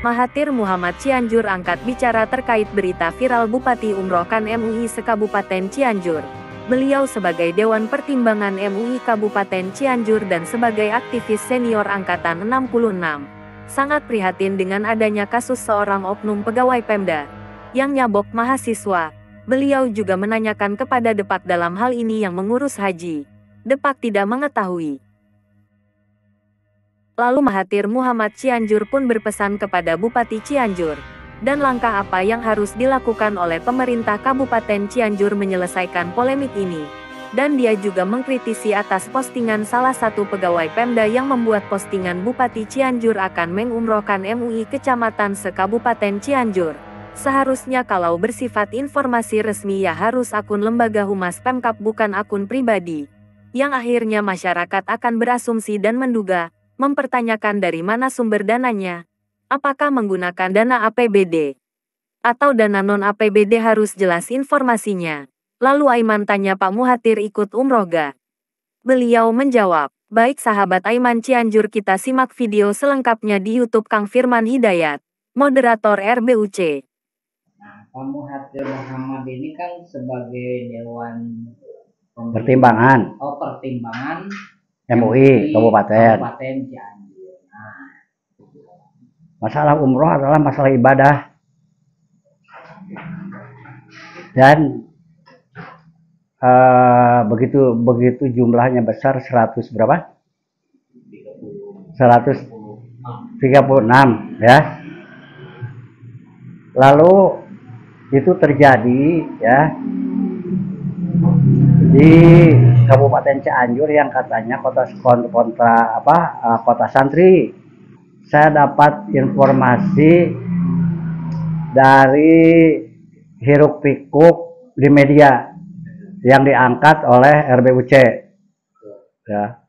Mahathir Muhammad Cianjur angkat bicara terkait berita viral Bupati umrohkan MUI se-Kabupaten Cianjur. Beliau sebagai Dewan Pertimbangan MUI Kabupaten Cianjur dan sebagai aktivis senior Angkatan 66, sangat prihatin dengan adanya kasus seorang oknum pegawai Pemda yang nyabok mahasiswa. Beliau juga menanyakan kepada Depak dalam hal ini yang mengurus haji. Depak tidak mengetahui. Lalu Mahathir Muhammad Cianjur pun berpesan kepada Bupati Cianjur, dan langkah apa yang harus dilakukan oleh pemerintah Kabupaten Cianjur menyelesaikan polemik ini. Dan dia juga mengkritisi atas postingan salah satu pegawai Pemda yang membuat postingan Bupati Cianjur akan mengumrohkan MUI Kecamatan se-Kabupaten Cianjur. Seharusnya kalau bersifat informasi resmi ya harus akun lembaga humas Pemkab bukan akun pribadi. Yang akhirnya masyarakat akan berasumsi dan menduga, mempertanyakan dari mana sumber dananya. Apakah menggunakan dana APBD? Atau dana non-APBD harus jelas informasinya. Lalu Aiman tanya Pak Muhathir ikut umroh gak? Beliau menjawab, baik sahabat Aiman Cianjur kita simak video selengkapnya di YouTube Kang Firman Hidayat, moderator RBUC. Nah, Pak Muhathir Muhammad ini kan sebagai Dewan Pertimbangan MUI Kabupaten Cianjur. Nah, masalah umroh adalah masalah ibadah, dan begitu jumlahnya besar 100 berapa? 136 ya. Lalu itu terjadi ya di Kabupaten Cianjur yang katanya kota santri. Saya dapat informasi dari hiruk pikuk di media yang diangkat oleh RBUC. Ya.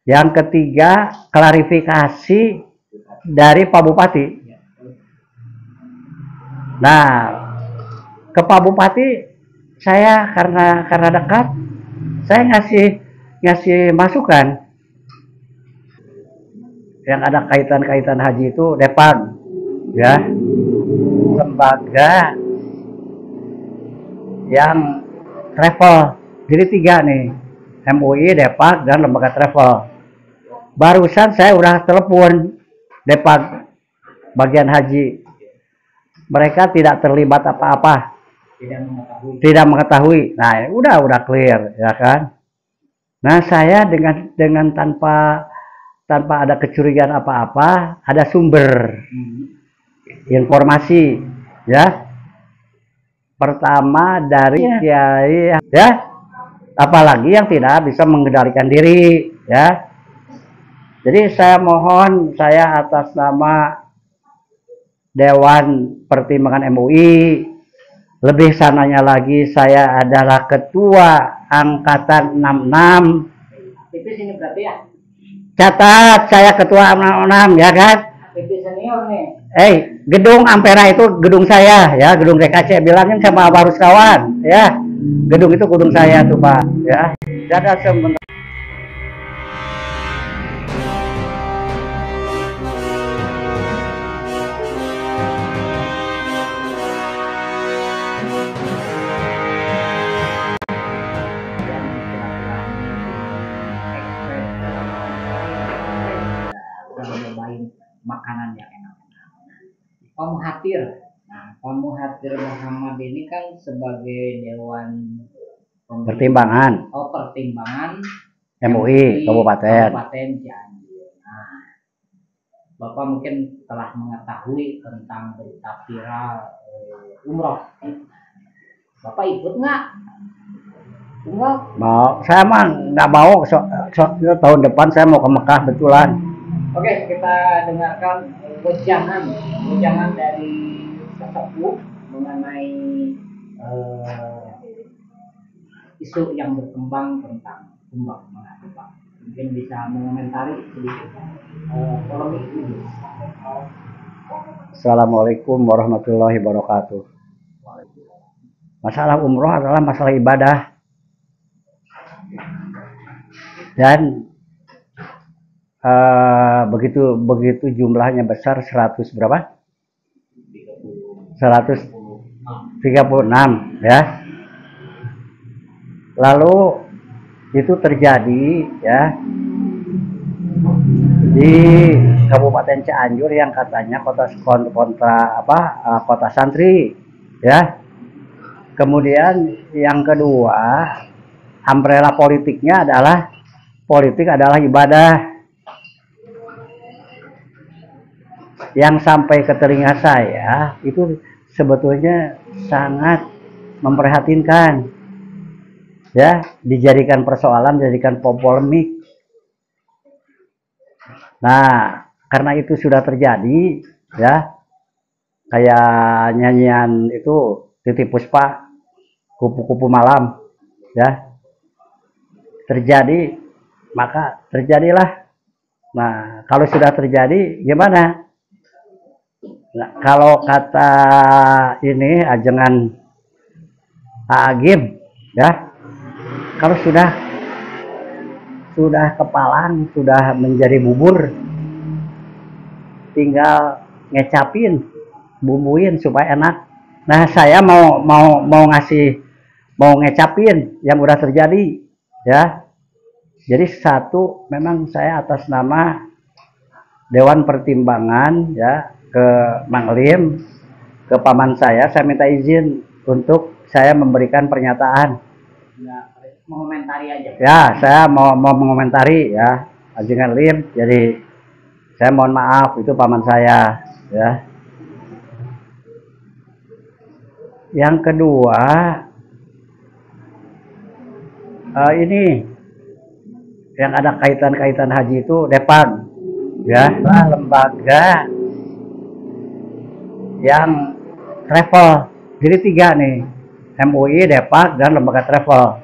Yang ketiga, klarifikasi dari Pak Bupati. Nah, ke Pak Bupati saya karena dekat, saya ngasih masukan yang ada kaitan haji itu Depak ya, lembaga yang travel. Jadi 3 nih, MUI, Depak, dan lembaga travel. Barusan saya udah telepon Depak bagian haji, mereka tidak terlibat apa-apa, tidak mengetahui. Nah, udah clear ya kan. Nah, saya dengan tanpa ada kecurigaan apa-apa, ada sumber informasi ya. Pertama dari kiai ya, apalagi yang tidak bisa mengendalikan diri ya. Jadi saya mohon, saya atas nama Dewan Pertimbangan MUI, lebih sananya lagi saya adalah Ketua Angkatan 66. aktivis ini berarti ya? Catat, saya Ketua 66 ya kan? Aktivis senior nih. Gedung Ampera itu gedung saya ya, gedung DKC, bilangin sama Barus kawan ya. Gedung itu gedung saya tuh Pak ya. Jadi sebentar. Makanan yang enak-enak. Pak Muhathir. Nah, Pak Muhathir Muhammad ini kan sebagai Dewan Pertimbangan MUI Kabupaten Cianjur. Nah, Bapak mungkin telah mengetahui tentang berita viral umroh. Bapak ikut nggak? Enggak. Mau, saya mah nggak mau. Tahun depan saya mau ke Mekah betulan. Oke, kita dengarkan wejangan dari sesepuh mengenai isu yang berkembang tentang umroh. Mungkin bisa mengomentari sedikit polemik ini. Assalamualaikum warahmatullahi wabarakatuh. Masalah umroh adalah masalah ibadah, dan begitu jumlahnya besar 100 berapa? 136 ya. Lalu itu terjadi ya di Kabupaten Cianjur yang katanya kota santri ya. Kemudian yang kedua, umbrella politiknya adalah politik adalah ibadah. Yang sampai ke telinga saya itu sebetulnya sangat memprihatinkan ya, dijadikan persoalan, dijadikan polemik. Nah, karena itu sudah terjadi ya, kayak nyanyian itu Titiek Puspa, kupu-kupu malam ya, terjadi, maka terjadilah. Nah, kalau sudah terjadi gimana? Nah, kalau kata ini ajengan Agim ya, kalau sudah kepalang, sudah menjadi bubur, tinggal ngecapin, bumbuin supaya enak. Nah, saya mau ngecapin yang udah terjadi ya. Jadi satu, memang saya atas nama Dewan Pertimbangan ya, ke Mang Lim, ke paman saya minta izin untuk saya memberikan pernyataan. Mengomentari aja. Ya, saya mau mengomentari ya, ajengan Lim. Jadi saya mohon maaf, itu paman saya ya. Yang kedua, ini yang ada kaitan haji itu Depan ya, lembaga yang travel. Jadi 3 nih, MUI, Depak, dan lembaga travel.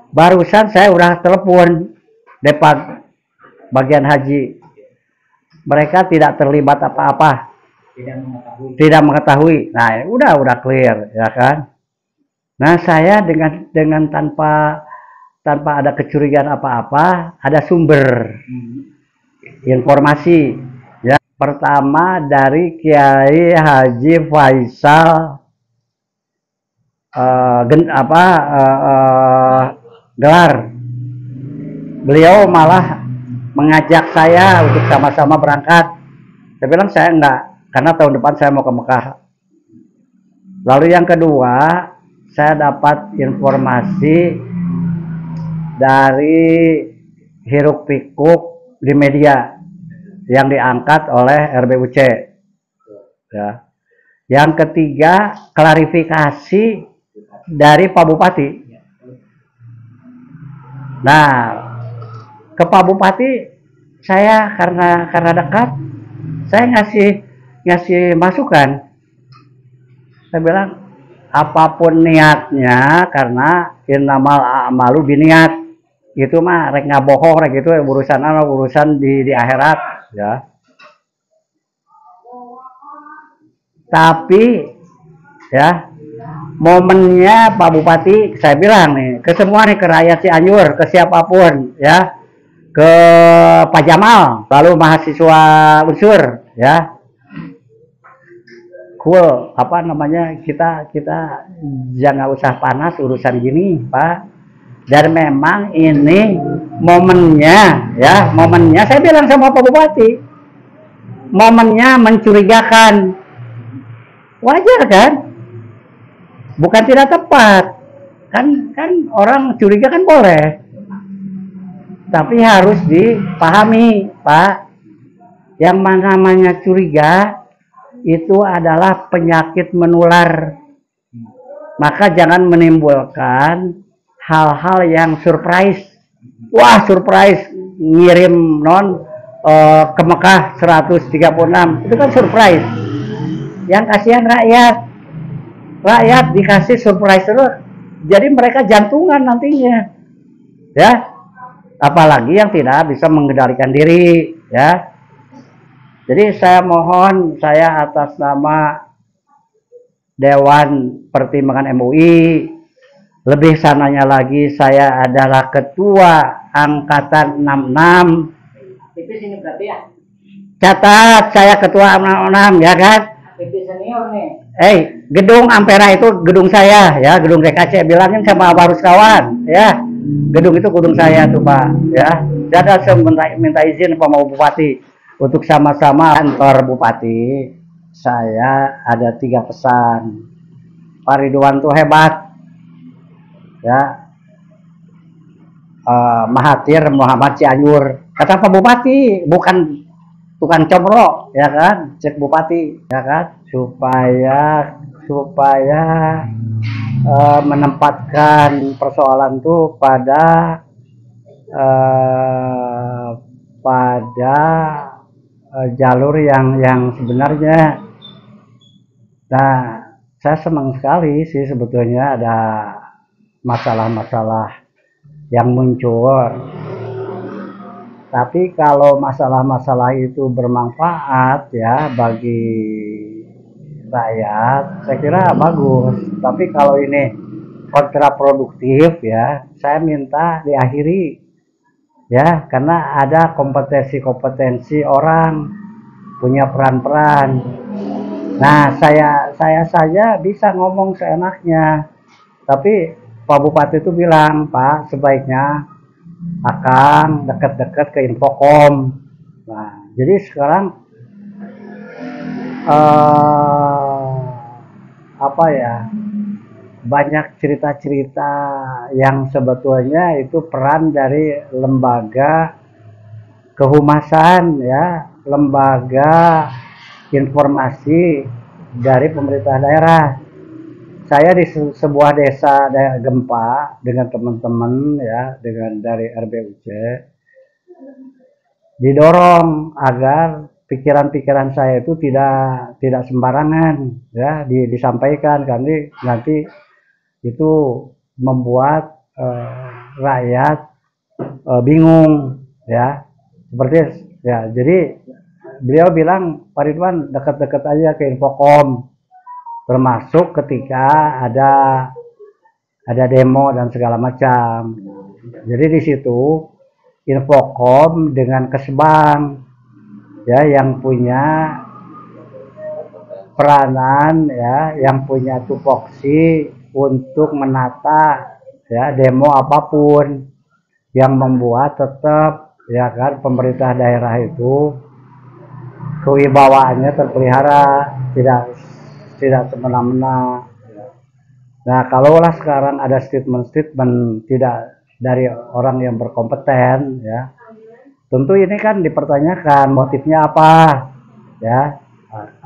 Barusan saya udah telepon Depak bagian haji, mereka tidak terlibat apa-apa, tidak mengetahui. Nah, udah clear ya kan. Nah, saya dengan tanpa ada kecurigaan apa-apa, ada sumber informasi ya. Pertama dari Kiai Haji Faisal Gelar. Beliau malah mengajak saya untuk sama-sama berangkat. Saya bilang saya enggak, karena tahun depan saya mau ke Mekah. Lalu yang kedua, saya dapat informasi dari hiruk pikuk di media yang diangkat oleh RBUC ya. Yang ketiga, klarifikasi dari Pak Bupati. Nah, ke Pak Bupati saya karena dekat, saya ngasih masukan. Saya bilang apapun niatnya, karena innamal a'malu biniat, itu mah rek ngabohong, rek itu urusan di akhirat ya. Tapi ya, momennya Pak Bupati, saya bilang nih ke semua nih, ke rakyat Cianjur, ke siapapun ya, ke Pak Jamal, lalu mahasiswa Unsur ya, cool, apa namanya, kita jangan usah panas urusan gini Pak. Dan memang ini momennya ya, momennya saya bilang sama Pak Bupati, momennya mencurigakan. Wajar kan? Bukan tidak tepat. Kan orang curiga kan boleh. Tapi harus dipahami, Pak. Yang namanya curiga itu adalah penyakit menular. Maka jangan menimbulkan hal-hal yang surprise. Wah, surprise ngirim ke Mekah 136. Itu kan surprise. Yang kasihan rakyat dikasih surprise terus, jadi mereka jantungan nantinya ya, apalagi yang tidak bisa mengendalikan diri ya. Jadi saya mohon, saya atas nama Dewan Pertimbangan MUI, lebih sananya lagi saya adalah Ketua Angkatan 66. Itu sini berarti ya? Catat, saya Ketua 66 ya kan. PP senior nih. Gedung Ampera itu gedung saya ya, gedung DKC, bilangin sama Barus kawan ya, gedung itu gedung saya tuh Pak ya. Dan saya minta izin sama Bupati untuk sama-sama kantor Bupati. Saya ada 3 pesan. Pak Ridwan tuh hebat ya, Mahathir Muhammad Cianjur, kata Pak Bupati, bukan tukang comro ya kan, cek Bupati ya kan, supaya menempatkan persoalan tuh pada jalur yang sebenarnya. Nah, saya senang sekali sih sebetulnya ada masalah-masalah yang muncul. Tapi kalau masalah-masalah itu bermanfaat ya bagi rakyat, saya kira bagus. Tapi kalau ini kontraproduktif ya, saya minta diakhiri ya, karena ada kompetensi orang, punya peran-peran. Nah, saya saja bisa ngomong seenaknya, tapi Pak Bupati itu bilang, Pak, sebaiknya Akang dekat-dekat ke Infokom. Nah, jadi sekarang banyak cerita-cerita yang sebetulnya itu peran dari lembaga kehumasan ya, lembaga informasi dari pemerintah daerah. Saya di sebuah desa gempa dengan teman-teman ya, dengan dari RBUC, didorong agar pikiran-pikiran saya itu tidak sembarangan ya disampaikan, karena nanti itu membuat rakyat bingung ya, seperti ya. Jadi beliau bilang, Pak Ridwan dekat-dekat aja ke Infokom, termasuk ketika ada demo dan segala macam. Jadi di situ Infokom dengan Kesbang ya, yang punya peranan ya, yang punya tupoksi untuk menata ya demo apapun yang membuat tetap ya kan pemerintah daerah itu kewibawaannya terpelihara, tidak semena-mena. Nah, kalaulah sekarang ada statement-statement tidak dari orang yang berkompeten ya, tentu ini kan dipertanyakan motifnya apa ya,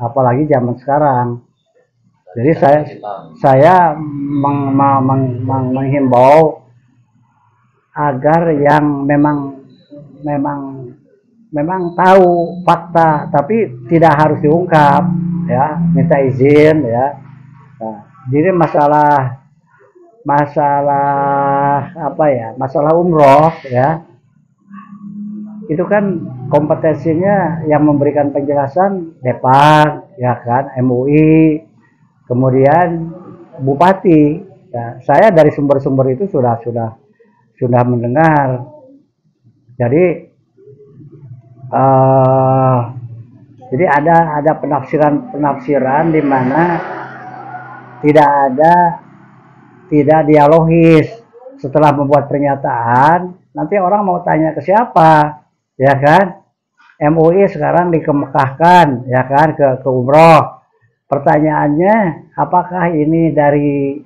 apalagi zaman sekarang. Jadi saya menghimbau agar yang memang tahu fakta tapi tidak harus diungkap ya, minta izin ya. Nah, jadi masalah umroh ya, itu kan kompetensinya yang memberikan penjelasan Depag ya kan, MUI, kemudian Bupati ya. Saya dari sumber-sumber itu sudah mendengar. Jadi ada penafsiran di mana tidak dialogis. Setelah membuat pernyataan, nanti orang mau tanya ke siapa, ya kan? MUI sekarang dikemekahkan, ya kan, ke umroh. Pertanyaannya, apakah ini dari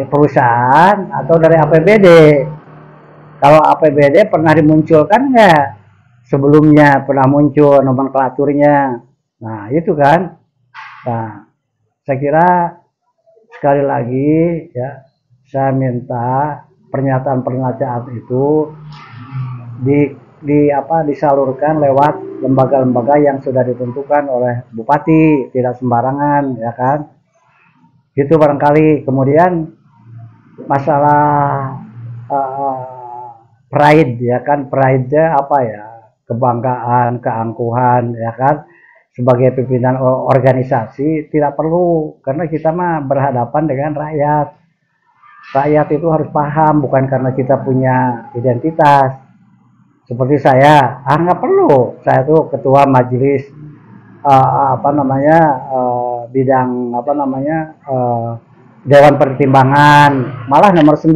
perusahaan atau dari APBD? Kalau APBD pernah dimunculkan nggak? Sebelumnya pernah muncul nomenklaturnya. Nah, itu kan. Nah, saya kira sekali lagi ya, saya minta pernyataan itu disalurkan lewat lembaga-lembaga yang sudah ditentukan oleh Bupati, tidak sembarangan ya kan. Itu barangkali. Kemudian masalah pride ya kan, pride-nya apa ya, kebanggaan, keangkuhan ya kan, sebagai pimpinan organisasi tidak perlu, karena kita mah berhadapan dengan rakyat. Rakyat itu harus paham, bukan karena kita punya identitas. Seperti saya, nggak perlu, saya tuh ketua majelis apa namanya bidang apa namanya Dewan Pertimbangan, malah nomor 9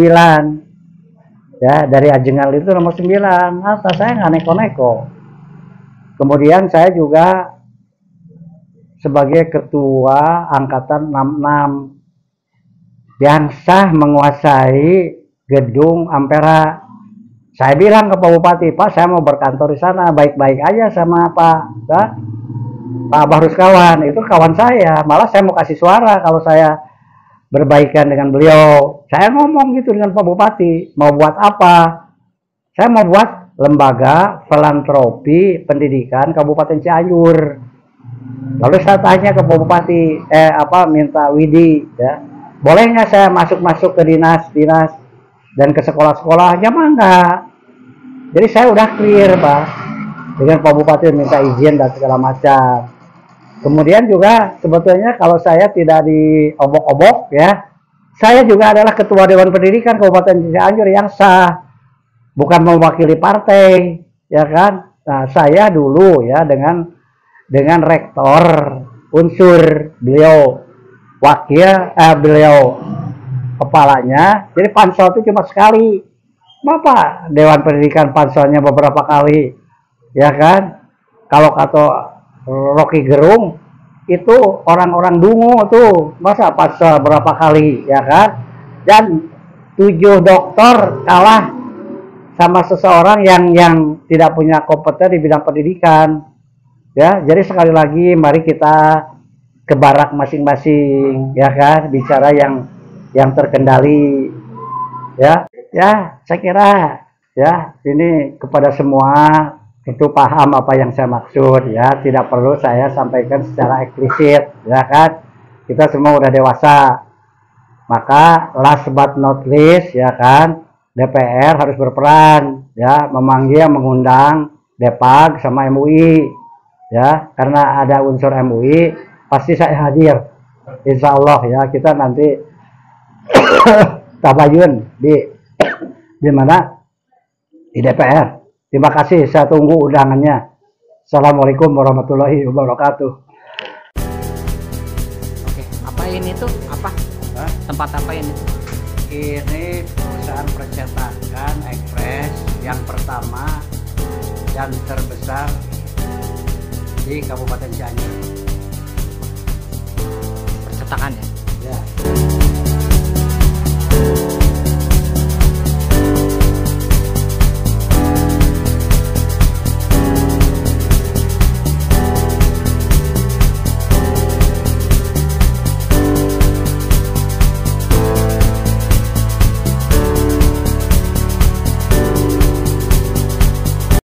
ya, dari Ajengal itu nomor 9. Atas saya nggak neko-neko. Kemudian saya juga sebagai ketua angkatan 66 yang sah menguasai gedung Ampera. Saya bilang ke Pak Bupati, Pak, saya mau berkantor di sana, baik-baik aja sama Pak Bahrus kawan, itu kawan saya. Malah saya mau kasih suara kalau saya berbaikan dengan beliau. Saya ngomong gitu dengan Pak Bupati, mau buat apa? Saya mau buat lembaga filantropi pendidikan Kabupaten Cianjur. Lalu saya tanya ke Pak Bupati, minta Widi, ya, boleh nggak saya masuk ke dinas-dinas dan ke sekolah-sekolah? Ya mangga. Jadi saya udah clear, Pak, dengan Pak Bupati minta izin dan segala macam. Kemudian juga sebetulnya kalau saya tidak diobok-obok, ya, saya juga adalah Ketua Dewan Pendidikan Kabupaten Cianjur yang sah, bukan mewakili partai, ya kan? Nah, saya dulu ya dengan rektor unsur, beliau beliau kepalanya. Jadi pansel itu cuma sekali. Bapak Dewan Pendidikan panselnya beberapa kali, ya kan? Kalau kata Rocky Gerung itu orang-orang dungu tuh, masa pansel berapa kali, ya kan? Dan 7 dokter kalah sama seseorang yang tidak punya kompeten di bidang pendidikan, ya. Jadi sekali lagi mari kita ke barak masing-masing, ya kan, bicara yang terkendali, ya. Saya kira ya ini kepada semua itu paham apa yang saya maksud, ya, tidak perlu saya sampaikan secara eksplisit, ya kan, kita semua udah dewasa. Maka last but not least, ya kan, DPR harus berperan, ya, mengundang Depag sama MUI, ya, karena ada unsur MUI pasti saya hadir, insya Allah, ya. Kita nanti tabayun di mana, di DPR. Terima kasih, saya tunggu undangannya. Assalamualaikum warahmatullahi wabarakatuh. Oke, apa ini tuh? Apa? Hah? Tempat apa ini? Ini perusahaan percetakan Express yang pertama dan terbesar di Kabupaten Cianjur. Percetakan ya? Ya.